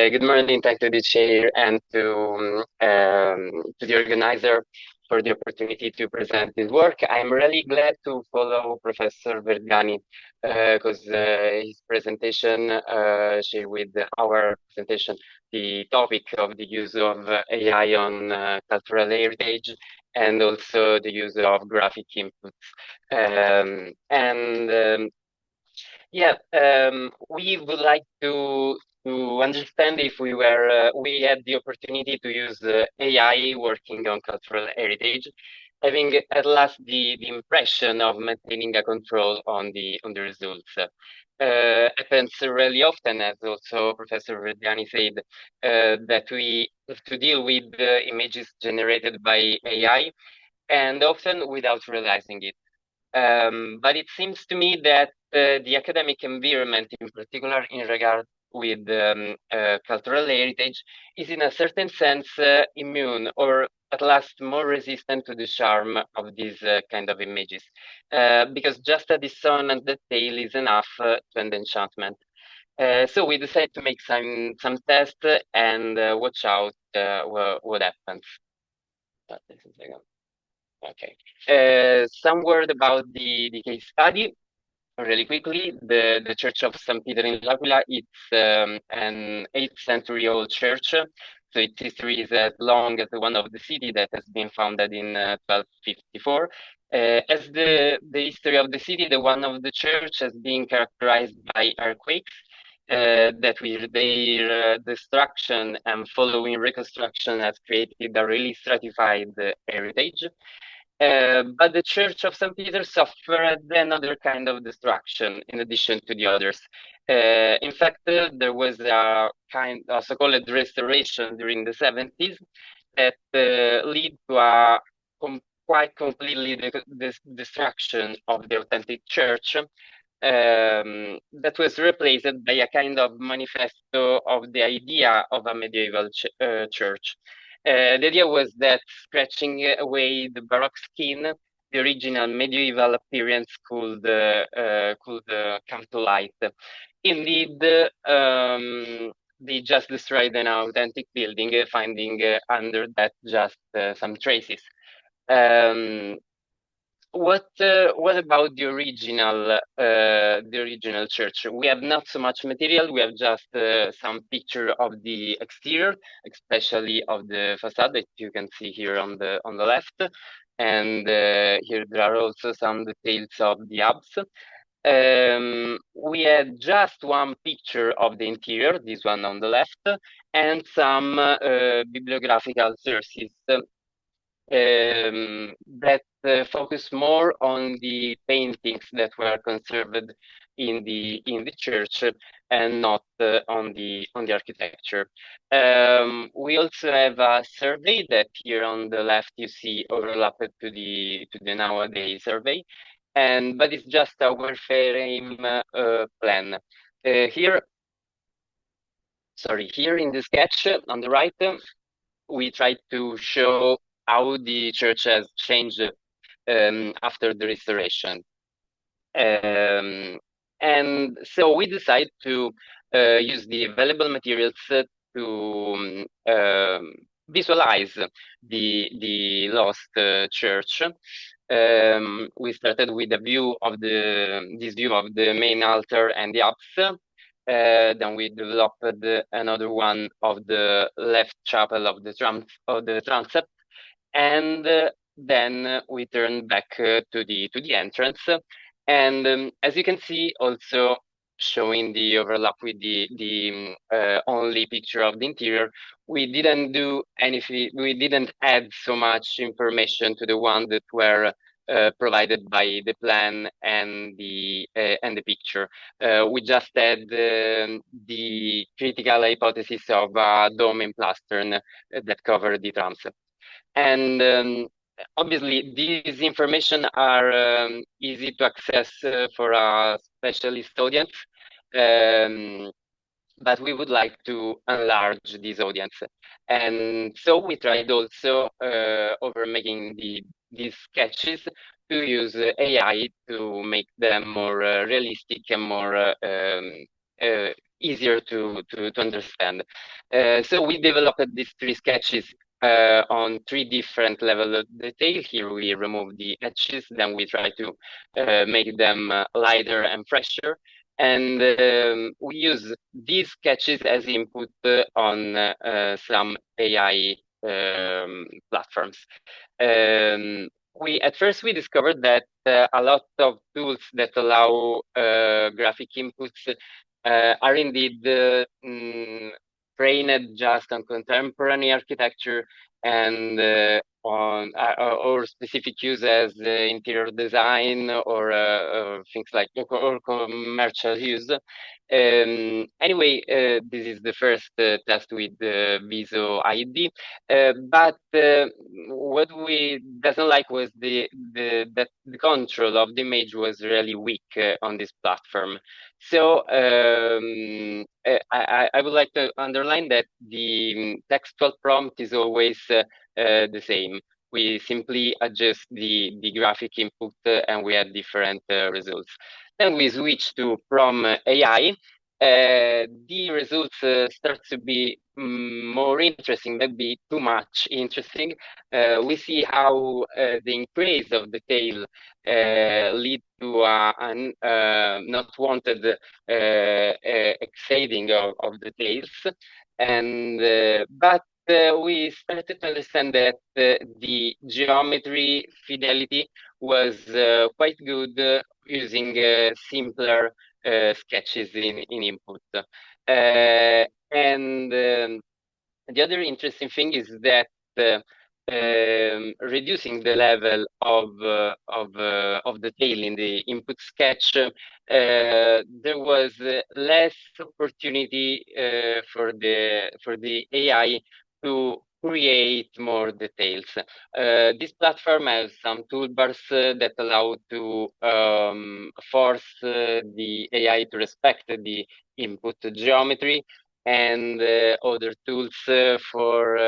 Good morning. Thank to the chair and to the organizer for the opportunity to present this work. I'm really glad to follow Professor Vergani because his presentation shared with our presentation the topic of the use of AI on cultural heritage and also the use of graphic inputs. We would like to understand if we had the opportunity to use AI working on cultural heritage, having at last the impression of maintaining a control on the results. Happens really often, as also Professor Verdiani said, that we have to deal with images generated by AI, and often without realizing it. But it seems to me that the academic environment, in particular in regard with cultural heritage, is in a certain sense immune or at last more resistant to the charm of these kind of images, because just a dissonant detail is enough to end enchantment. So we decided to make some tests and watch out what happens. Okay. Some word about the case study. Really quickly, the Church of St. Peter in L'Aquila, it's an 8th century old church. So its history is as long as the one of the city that has been founded in 1254. As the history of the city, the one of the church has been characterized by earthquakes that with their destruction and following reconstruction has created a really stratified heritage. But the Church of St. Peter suffered another kind of destruction in addition to the others. In fact, there was a kind of so-called restoration during the 70s that led to a quite completely destruction of the authentic church that was replaced by a kind of manifesto of the idea of a medieval church. The idea was that scratching away the Baroque skin, the original medieval appearance could come to light. Indeed, they just destroyed an authentic building, finding under that just some traces. What about the original church? We have not so much material. We have just some picture of the exterior, especially of the facade that you can see here on the left, and here there are also some details of the apse. We had just one picture of the interior, this one on the left, and some bibliographical sources that focus more on the paintings that were conserved in the church and not on the architecture. We also have a survey that here on the left you see overlapped to the nowadays survey, but it's just a wireframe plan. Here in the sketch on the right, we try to show how the church has changed after the restoration. And so we decide to use the available materials to visualize the lost church. We started with this view of the main altar and the apse. Then we developed another one of the left chapel of the transept, and then we turn back to the entrance. And as you can see, also showing the overlap with the only picture of the interior, we didn't do anything. We didn't add so much information to the one that were provided by the plan and the picture. We just had the critical hypothesis of a dome in plastern that covered the transept. And obviously, these information are easy to access for a specialist audience, but we would like to enlarge this audience. And so we tried also, over making these sketches, to use AI to make them more realistic and more easier to understand. So we developed these three sketches on three different levels of detail. Here we remove the edges, then we try to make them lighter and fresher. And we use these sketches as input on some AI platforms. At first we discovered that a lot of tools that allow graphic inputs are indeed trained just on contemporary architecture and on or specific use as interior design or things like or commercial use. Anyway, this is the first test with Viso ID, but what we doesn't like was that the control of the image was really weak on this platform. So I would like to underline that the textual prompt is always the same. We simply adjust the graphic input and we have different results. Then we switch to Prom AI. The results start to be more interesting, maybe too much interesting. We see how the increase of the tail lead to an not wanted exceeding of the tails, and but we started to understand that the geometry fidelity was quite good using simpler sketches in input. And the other interesting thing is that reducing the level of the tail in the input sketch, there was less opportunity for the AI to create more details. This platform has some toolbars that allow to force the AI to respect the input geometry, and other tools for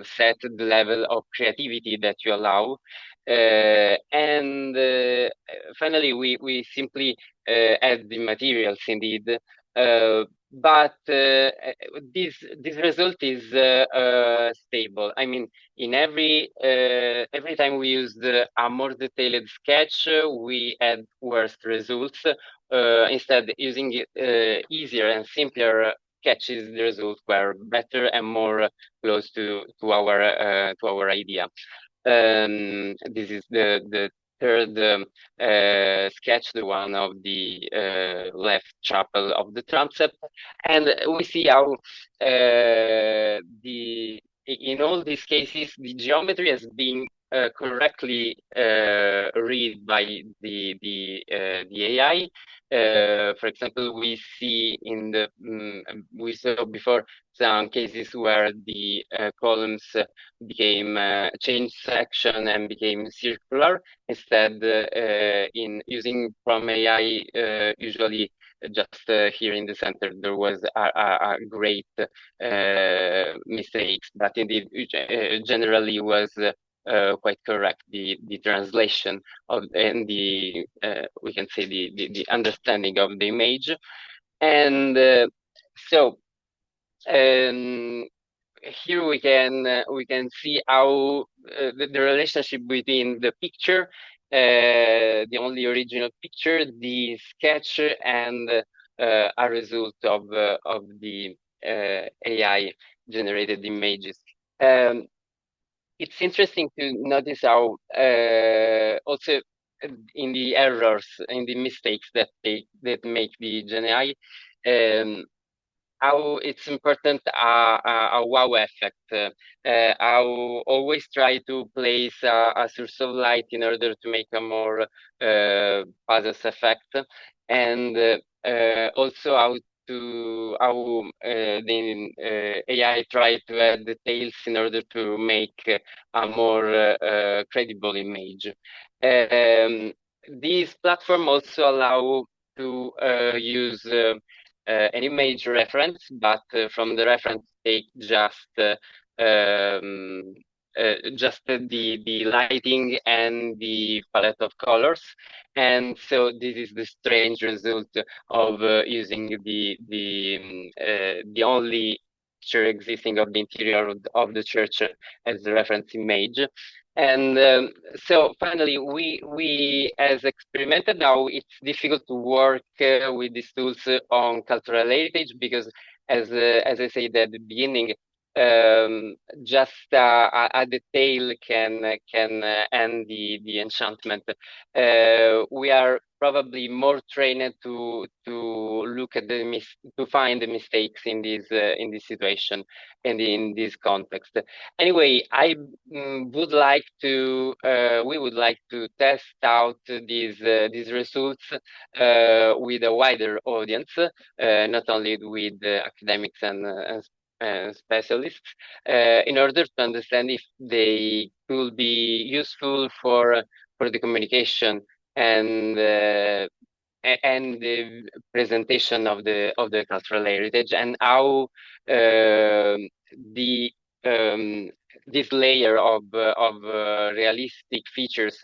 set the level of creativity that you allow. And finally, we simply add the materials indeed. But this result is stable. I mean, in every time we use a more detailed sketch, we add worse results. Instead, using easier and simpler sketches, the results were better and more close to our idea. This is the third sketch, the one of the left chapel of the transept, and we see how in all these cases the geometry has been correctly read by the AI. For example, we see we saw before some cases where the columns became changed section and became circular. Instead, in using Prom AI, usually just here in the center, there was a great mistakes, but indeed generally was quite correct, the translation of and the we can say the understanding of the image. And so here we can see how the relationship between the picture, the only original picture, the sketch, and a result of the AI generated images. It's interesting to notice how also in the errors, in the mistakes that make the GenAI, how it's important a wow effect. How always try to place a source of light in order to make a more puzzles effect, and also how the AI try to add details in order to make a more credible image. These platform also allow to use an image reference, but from the reference take just just the lighting and the palette of colors. And so this is the strange result of using the only picture existing of the interior of the church as the reference image. And so finally, we as experimented now, it's difficult to work with these tools on cultural heritage because, as I said at the beginning, just a detail can end the enchantment. We are probably more trained to look at to find the mistakes in this situation and in this context. Anyway, would like to we would like to test out these results with a wider audience, not only with academics and specialists, in order to understand if they could be useful for the communication and the presentation of the cultural heritage, and how the this layer of realistic features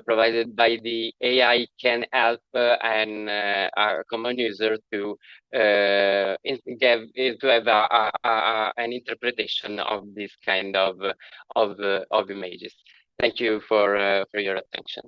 provided by the AI can help our common user to have an interpretation of this kind of images. Thank you for your attention.